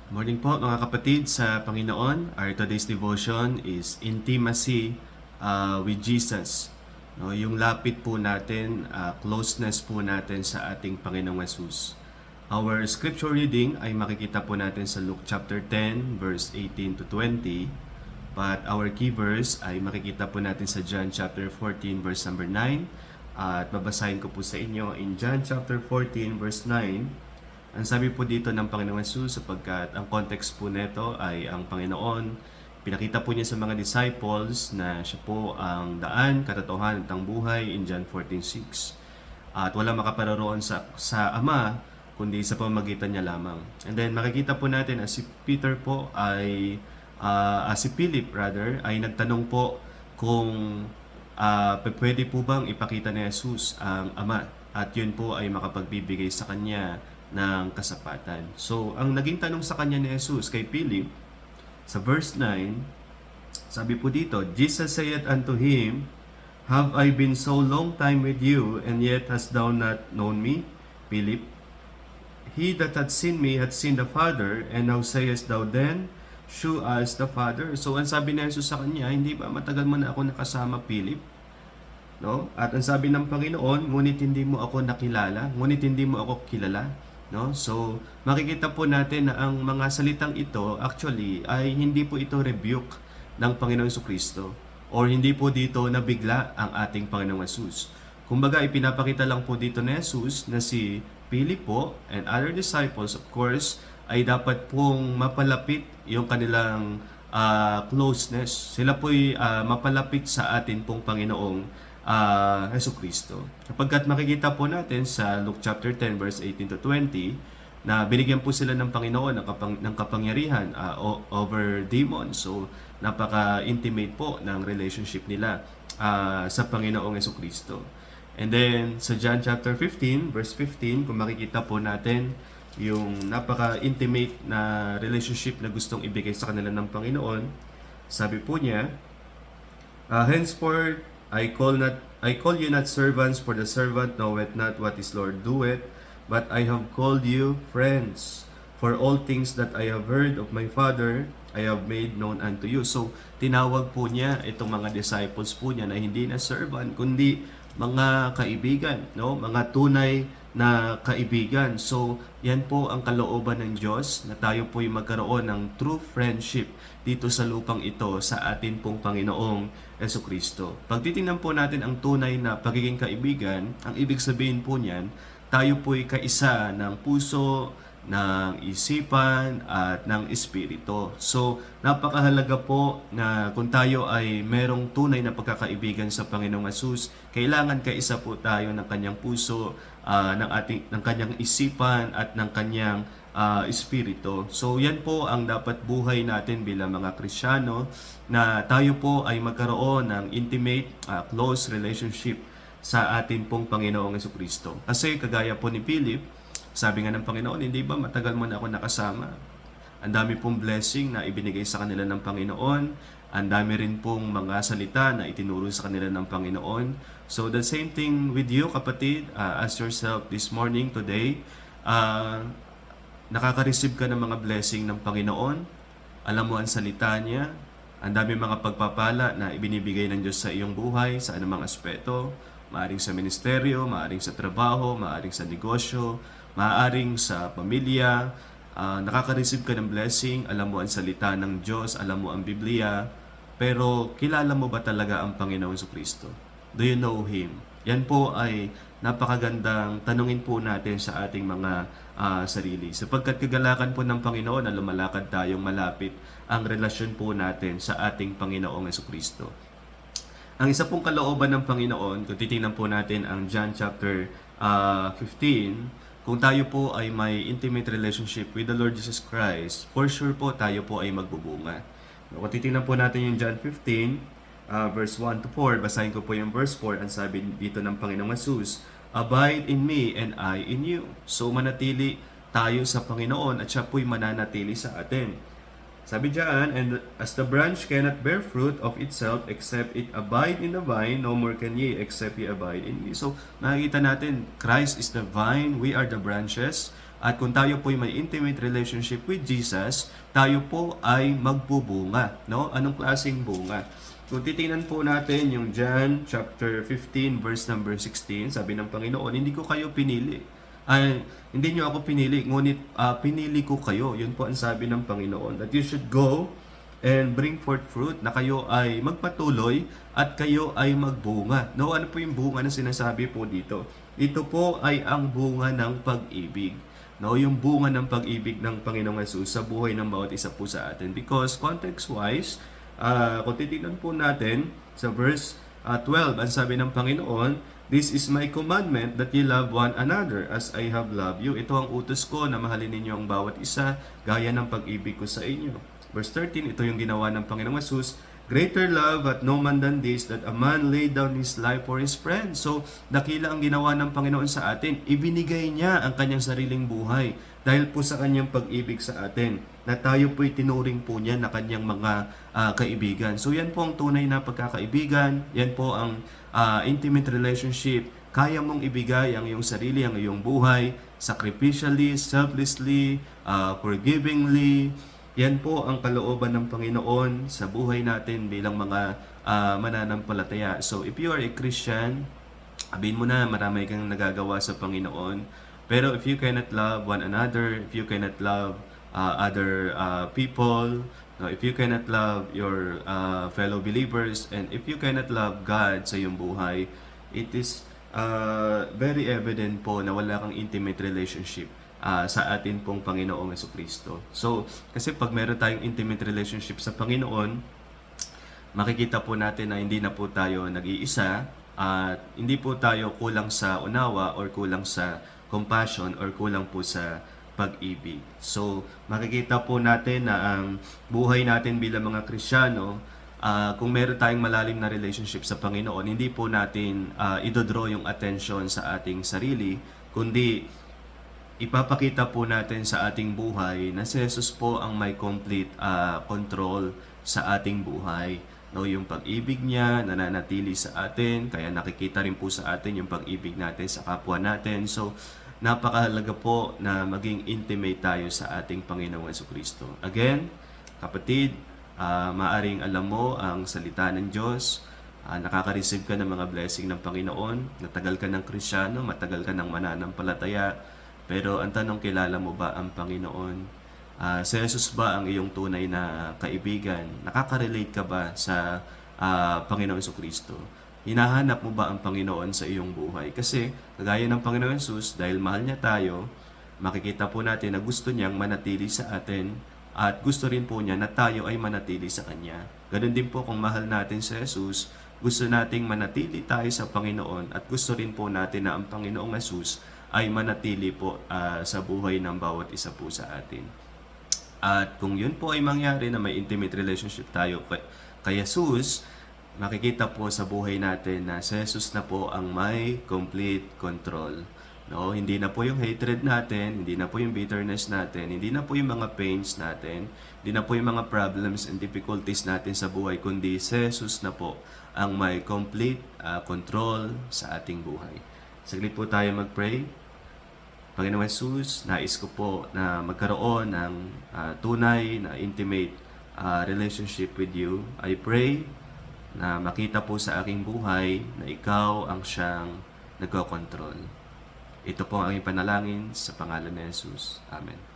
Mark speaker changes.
Speaker 1: Morning po mga kapatid sa Panginoon. Our today's devotion is intimacy with Jesus. No, yung lapit po natin, closeness po natin sa ating Panginoong Yesus. Our scripture reading ay makikita po natin sa Luke chapter 10 verse 18 to 20. But our key verse ay makikita po natin sa John chapter 14 verse number 9. At babasahin ko po sa inyo in John chapter 14 verse 9. Ang sabi po dito ng Panginoong Yesus, sapagkat ang context po nito ay ang Panginoon, pinakita po niya sa mga disciples na siya po ang daan, katotohanan at ang buhay in John 14:6. At wala makaparoroon sa Ama, kundi sa pamamagitan niya lamang. And then makikita po natin as si Peter po ay, si Philip rather, ay nagtanong po kung pwede po bang ipakita ni Jesus ang Ama. At yun po ay makapagbibigay sa kanya ng kasapatan. So, ang naging tanong sa kanya ni Jesus kay Philip, sa verse 9, sabi po dito, Jesus said unto him, Have I been so long time with you, and yet hast thou not known me, Philip? He that hath seen me hath seen the Father, and now sayest thou then, Shew us the Father. So, ang sabi ni Jesus sa kanya, hindi ba matagal mo na ako nakasama, Philip? No? At ang sabi ng Panginoon, ngunit hindi mo ako nakilala, ngunit hindi mo ako kilala. No? So, makikita po natin na ang mga salitang ito actually ay hindi po ito rebuke ng Panginoong Jesucristo or hindi po dito nabigla ang ating Panginoong Jesus. Kumbaga, ipinapakita lang po dito ni Jesus na si Philip po and other disciples, of course, ay dapat pong mapalapit yung kanilang closeness. Sila po'y mapalapit sa atin pong Panginoong Jesucristo. Kapagkat makikita po natin sa Luke chapter 10 verse 18 to 20 na binigyan po sila ng Panginoon ng kapangyarihan over demons. So napaka-intimate po ng relationship nila sa Panginoong Jesucristo. And then sa John chapter 15 verse 15, kung makikita po natin yung napaka-intimate na relationship na gustong ibigay sa kanila ng Panginoon, sabi po niya, henceforth I call you not servants, for the servant knoweth not what his Lord doeth, but I have called you friends. For all things that I have heard of my Father, I have made known unto you. So, tinawag po niya itong mga disciples po niya na hindi na servant, kundi mga kaibigan, no? Mga tunay na kaibigan. So, yan po ang kalooban ng Diyos na tayo po'y magkaroon ng true friendship dito sa lupang ito sa atin pong Panginoong Jesucristo. Pag titingnan po natin ang tunay na pagiging kaibigan, ang ibig sabihin po niyan, tayo po'y kaisa ng puso, ng isipan at ng espiritu. So, napakahalaga po na kung tayo ay merong tunay na pagkakaibigan sa Panginoong Hesus, kailangan kaisa po tayo ng kanyang puso, ng kanyang isipan at ng kanyang espiritu. So, yan po ang dapat buhay natin bilang mga Kristiyano, na tayo po ay magkaroon ng intimate, close relationship sa ating pong Panginoong Jesucristo. Kasi kagaya po ni Philip, sabi nga ng Panginoon, hindi ba matagal mo na ako nakasama? Ang dami pong blessing na ibinigay sa kanila ng Panginoon. Ang dami rin pong mga salita na itinuro sa kanila ng Panginoon. So the same thing with you, kapatid. Ask yourself this morning, today, nakaka-receive ka ng mga blessing ng Panginoon? Alam mo ang salita niya? Ang dami mga pagpapala na ibinibigay ng Diyos sa iyong buhay, sa anumang aspeto. Maaring sa ministeryo, maaring sa trabaho, maaring sa negosyo, maaring sa pamilya, nakaka-receive ka ng blessing, alam mo ang salita ng Diyos, alam mo ang Biblia, pero kilala mo ba talaga ang Panginoong Jesucristo? Do you know Him? Yan po ay napakagandang tanungin po natin sa ating mga sarili. Sapagkat kagalakan po ng Panginoon na lumalakad tayong malapit ang relasyon po natin sa ating Panginoong Jesucristo. Ang isa pong kalooban ng Panginoon, kung titingnan po natin ang John chapter 15, kung tayo po ay may intimate relationship with the Lord Jesus Christ, for sure po tayo po ay magbubunga. Kung titingnan po natin yung John 15, verse 1 to 4, basahin ko po yung verse 4, ang sabi dito ng Panginoong Hesus, Abide in me and I in you. So manatili tayo sa Panginoon at siya po'y mananatili sa atin. Sabi diyan, and as the branch cannot bear fruit of itself except it abide in the vine, no more can ye except ye abide in me. So, nakikita natin, Christ is the vine, we are the branches. At kung tayo po ay may intimate relationship with Jesus, tayo po ay magbubunga. No? Anong klaseng bunga? Kung titingnan po natin yung John chapter 15 verse number 16, sabi ng Panginoon, hindi ko kayo pinili. Ay, hindi nyo ako pinili, ngunit pinili ko kayo. Yun po ang sabi ng Panginoon, that you should go and bring forth fruit, na kayo ay magpatuloy at kayo ay magbunga. No, ano po yung bunga na sinasabi po dito? Ito po ay ang bunga ng pag-ibig. No, yung bunga ng pag-ibig ng Panginoong Hesus sa buhay ng bawat isa po sa atin. Because context-wise, kung titignan po natin sa verse 12, ang sabi ng Panginoon, "This is my commandment, that ye love one another as I have loved you." Ito ang utos ko, na mahalin ninyo ang bawat isa gaya ng pag-ibig ko sa inyo. Verse 13, ito yung ginawa ng Panginoong Hesus, "Greater love hath no man than this, that a man lay down his life for his friends." So, dakila ang ginawa ng Panginoon sa atin. Ibinigay niya ang kanyang sariling buhay dahil po sa kanyang pag-ibig sa atin, na tayo po'y tinuring po niya na kanyang mga kaibigan. So, yan po ang tunay na pagkakaibigan. Yan po ang intimate relationship. Kaya mong ibigay ang iyong sarili, ang iyong buhay, sacrificially, selflessly, forgivingly. Yan po ang kalooban ng Panginoon sa buhay natin bilang mga mananampalataya. So, if you are a Christian, sabihin mo na marami kang nagagawa sa Panginoon. Pero if you cannot love one another, if you cannot love other people, no, if you cannot love your fellow believers, and if you cannot love God sa iyong buhay, it is very evident po na wala kang intimate relationship sa atin pong Panginoong Jesucristo. So, kasi pag meron tayong intimate relationship sa Panginoon, makikita po natin na hindi na po tayo nag-iisa, at hindi po tayo kulang sa unawa or kulang sa compassion or kulang po sa pag-ibig. So, makikita po natin na ang buhay natin bilang mga Kristiyano, kung meron tayong malalim na relationship sa Panginoon, hindi po natin idodraw yung attention sa ating sarili, kundi ipapakita po natin sa ating buhay na si Jesus po ang may complete control sa ating buhay. No, yung pag-ibig niya nananatili sa atin, kaya nakikita rin po sa atin yung pag-ibig natin sa kapwa natin. So, napakahalaga po na maging intimate tayo sa ating Panginoong Jesucristo. Again, kapatid, maaring alam mo ang salita ng Diyos, nakaka-receive ka ng mga blessing ng Panginoon, natagal ka ng Kristiyano, matagal ka ng mananampalataya, pero ang tanong, kilala mo ba ang Panginoon? Si Jesus ba ang iyong tunay na kaibigan? Nakaka-relate ka ba sa Panginoon Jesucristo? Hinahanap mo ba ang Panginoon sa iyong buhay? Kasi, kagaya ng Panginoon Jesus, dahil mahal niya tayo, makikita po natin na gusto niyang manatili sa atin, at gusto rin po niya na tayo ay manatili sa Kanya. Ganun din po kung mahal natin si Jesus, gusto nating manatili tayo sa Panginoon, at gusto rin po natin na ang Panginoong Jesus ay manatili po sa buhay ng bawat isa po sa atin. At kung yun po ay mangyari, na may intimate relationship tayo kay Jesus, makikita po sa buhay natin na si Jesus na po ang may complete control. No, hindi na po yung hatred natin, hindi na po yung bitterness natin, hindi na po yung mga pains natin, hindi na po yung mga problems and difficulties natin sa buhay, kundi si Jesus na po ang may complete control sa ating buhay. Saglit po tayo mag-pray. Panginoon Jesus, nais ko po na magkaroon ng tunay na intimate relationship with you. I pray na makita po sa aking buhay na ikaw ang siyang nagkokontrol. Ito po ang aming panalangin sa pangalan ni Jesus. Amen.